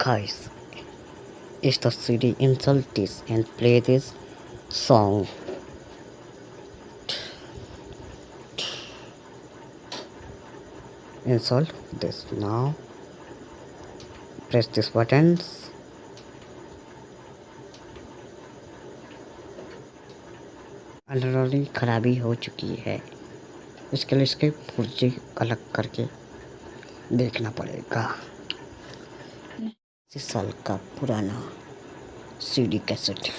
Guys, is the CD insult this and play this song. Insult this now. Press this buttons. Already खराबी हो चुकी है, इसके लिए इसके पुर्जे अलग करके देखना पड़ेगा। 80 साल का पुराना सीडी कैसेट।